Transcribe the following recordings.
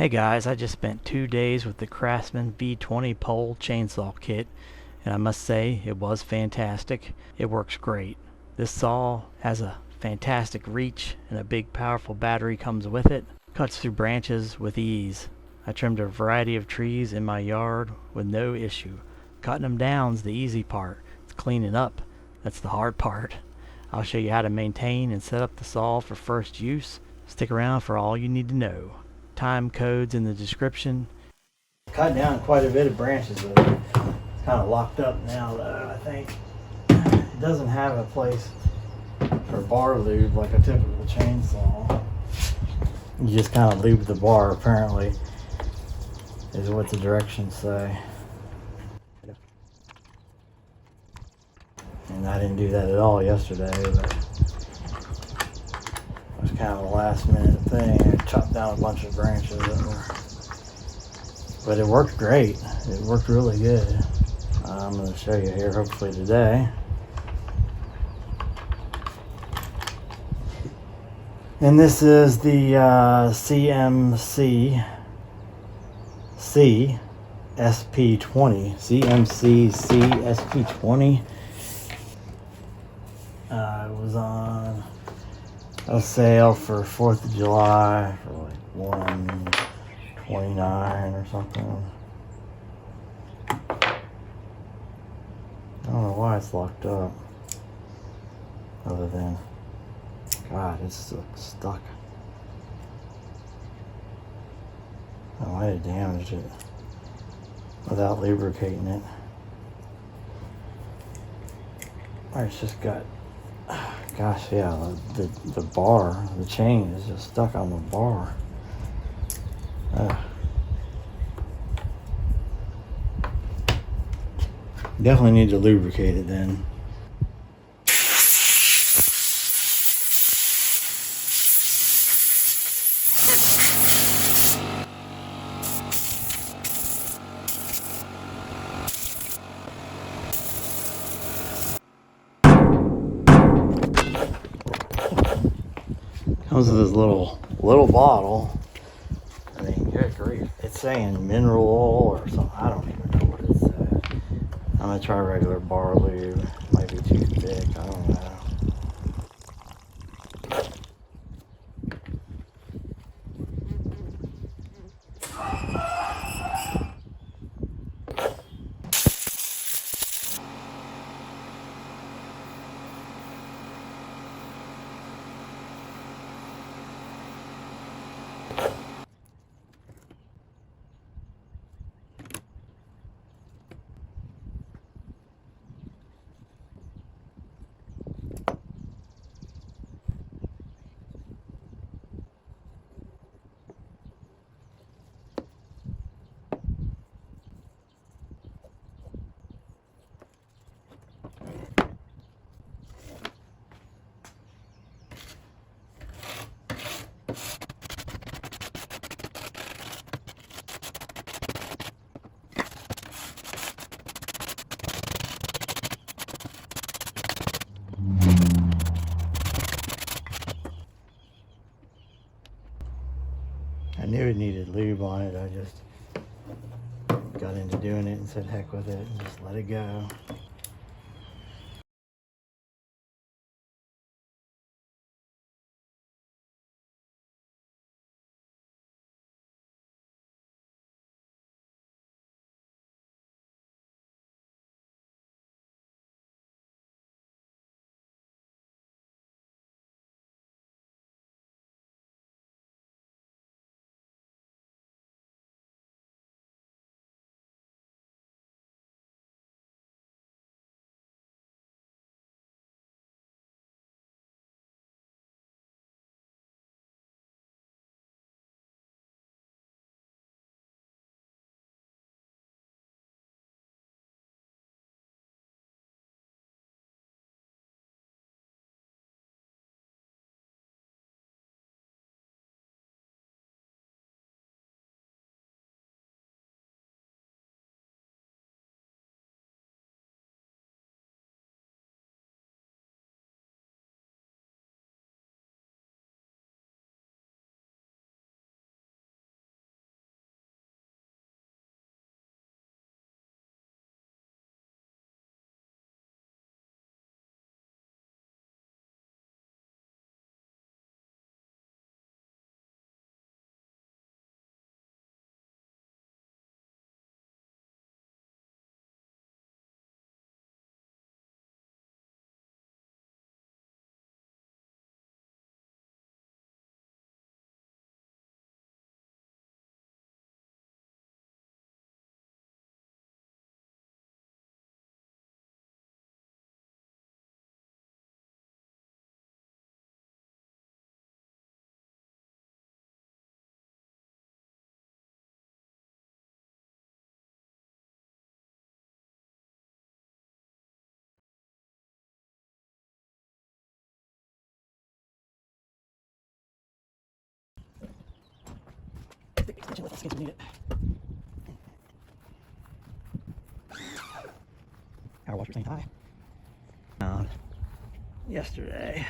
Hey guys, I just spent 2 days with the Craftsman V20 pole chainsaw kit, and I must say it was fantastic. It works great. This saw has a fantastic reach, and a big powerful battery comes with it. Cuts through branches with ease. I trimmed a variety of trees in my yard with no issue. Cutting them down's the easy part. It's cleaning up that's the hard part. I'll show you how to maintain and set up the saw for first use. Stick around for all you need to know. Time codes in the description. Cut down quite a bit of branches with it. It's kind of locked up now though, I think. It doesn't have a place for bar lube like a typical chainsaw. You just kind of lube the bar, apparently, is what the directions say. And I didn't do that at all yesterday, but it was kind of a last minute thing. I chopped down a bunch of branches but it worked great. It worked really good. I'm going to show you here hopefully today. And this is the CMC SP20. CMC SP20. It was on a sale for 4th of July for like $129 or something. I don't know why it's locked up, other than, God, it's stuck. I might have damaged it without lubricating it. Or it's just got, gosh, yeah, the bar, the chain is just stuck on the bar. Definitely need to lubricate it then. Comes with this little bottle. I mean, good grief. It's saying mineral oil or something. I don't even know what it says. I'm gonna try regular bar lube. It might be too thick. I don't know. I knew it needed lube on it. I just got into doing it and said heck with it and just let it go. take the extension with us in case we need it. Power washer ain't high. Yesterday.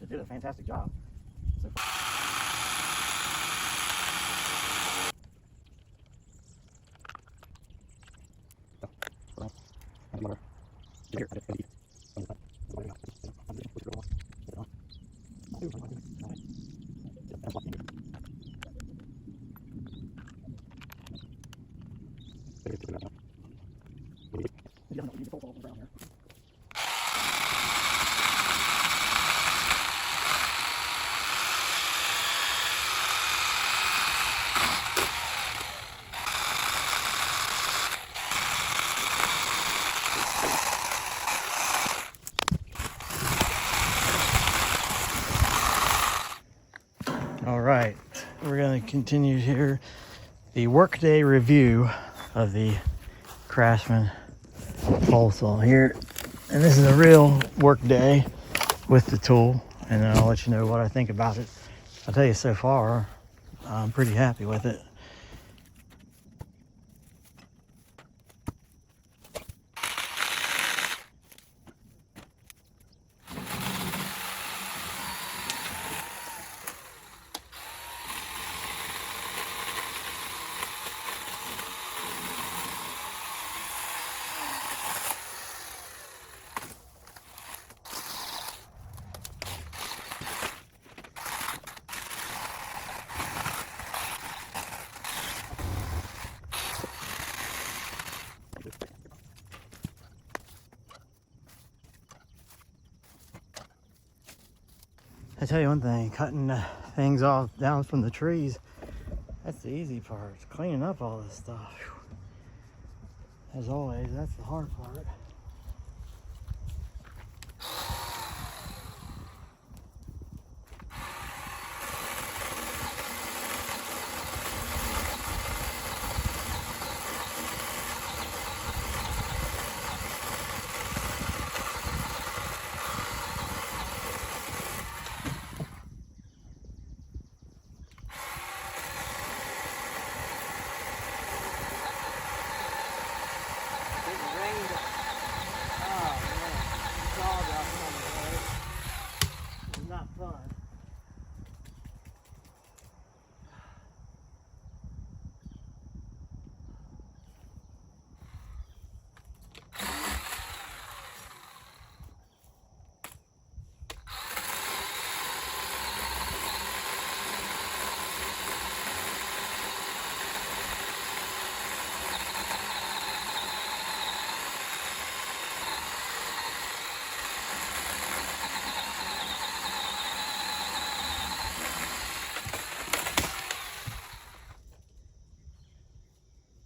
They did a fantastic job so far. All right, we're going to continue here the workday review of the Craftsman pole saw here, and this is a real work day with the tool, and then I'll let you know what I think about it. I'll tell you, so far I'm pretty happy with it. I tell you one thing, cutting things off down from the trees, that's the easy part. It's cleaning up all this stuff. As always, that's the hard part.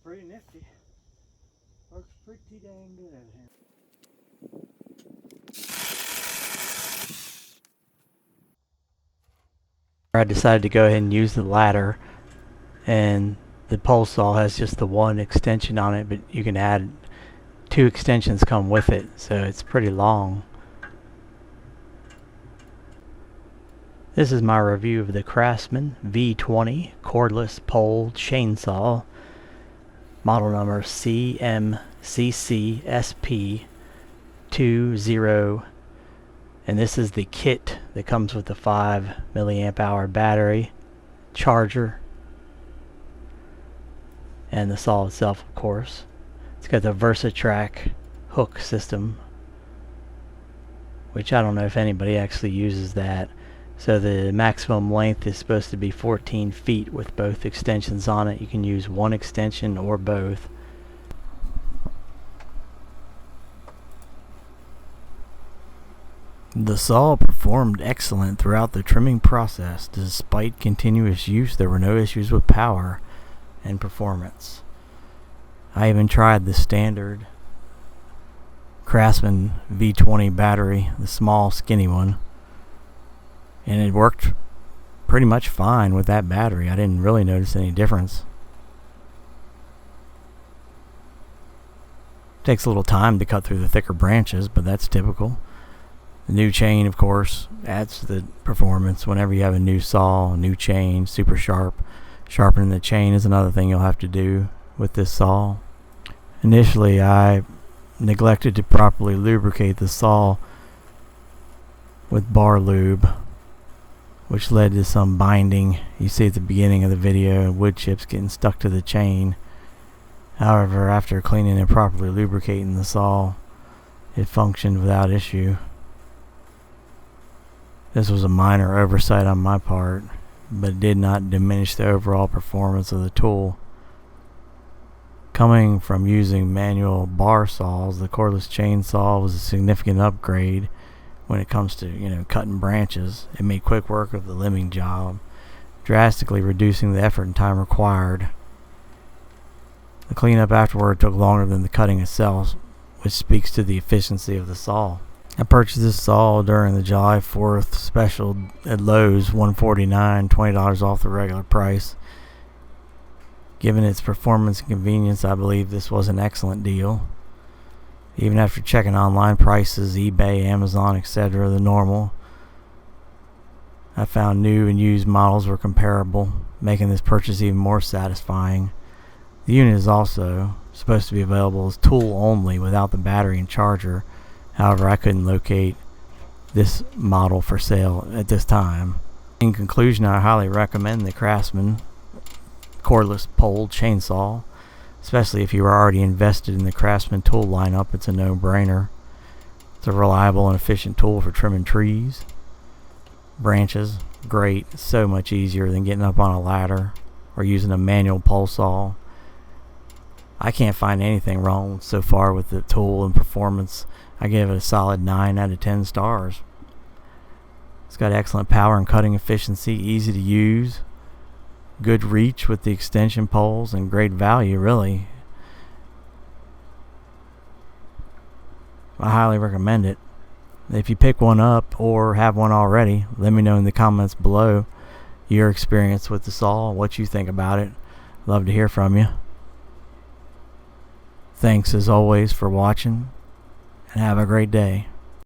Pretty nifty. Works pretty dang good out here. I decided to go ahead and use the ladder, and the pole saw has just the one extension on it, but you can add 2 extensions come with it, so it's pretty long. This is my review of the Craftsman V20 cordless pole chainsaw, model number CMCCSP20, and this is the kit that comes with the 5 milliamp hour battery, charger, and the saw itself, of course. It's got the VersaTrack hook system, which I don't know if anybody actually uses that. So the maximum length is supposed to be 14 feet with both extensions on it. You can use one extension or both. The saw performed excellent throughout the trimming process. Despite continuous use, there were no issues with power and performance. I even tried the standard Craftsman V20 battery, the small skinny one, and it worked pretty much fine with that battery. I didn't really notice any difference. Takes a little time to cut through the thicker branches, but that's typical. The new chain, of course, adds to the performance. Whenever you have a new saw, a new chain, super sharp. Sharpening the chain is another thing you'll have to do with this saw. Initially, I neglected to properly lubricate the saw with bar lube, which led to some binding. You see at the beginning of the video, wood chips getting stuck to the chain. However, after cleaning and properly lubricating the saw, it functioned without issue. This was a minor oversight on my part, but it did not diminish the overall performance of the tool. Coming from using manual bar saws, the cordless chainsaw was a significant upgrade when it comes to, cutting branches. It made quick work of the limbing job, drastically reducing the effort and time required. The cleanup afterward took longer than the cutting itself, which speaks to the efficiency of the saw. I purchased this saw during the July 4th special at Lowe's, $149, $20 off the regular price. Given its performance and convenience, I believe this was an excellent deal. Even after checking online prices, eBay, Amazon, etc., the normal, I found new and used models were comparable, making this purchase even more satisfying. The unit is also supposed to be available as tool only without the battery and charger. However, I couldn't locate this model for sale at this time. In conclusion, I highly recommend the Craftsman cordless pole chainsaw, especially if you are already invested in the Craftsman tool lineup. It's a no-brainer. It's a reliable and efficient tool for trimming trees, branches. Great, so much easier than getting up on a ladder or using a manual pole saw. I can't find anything wrong so far with the tool and performance. I give it a solid 9 out of 10 stars. It's got excellent power and cutting efficiency, easy to use, good reach with the extension poles, and great value, really. I highly recommend it. If you pick one up or have one already, let me know in the comments below your experience with the saw, what you think about it. Love to hear from you. Thanks as always for watching, and have a great day.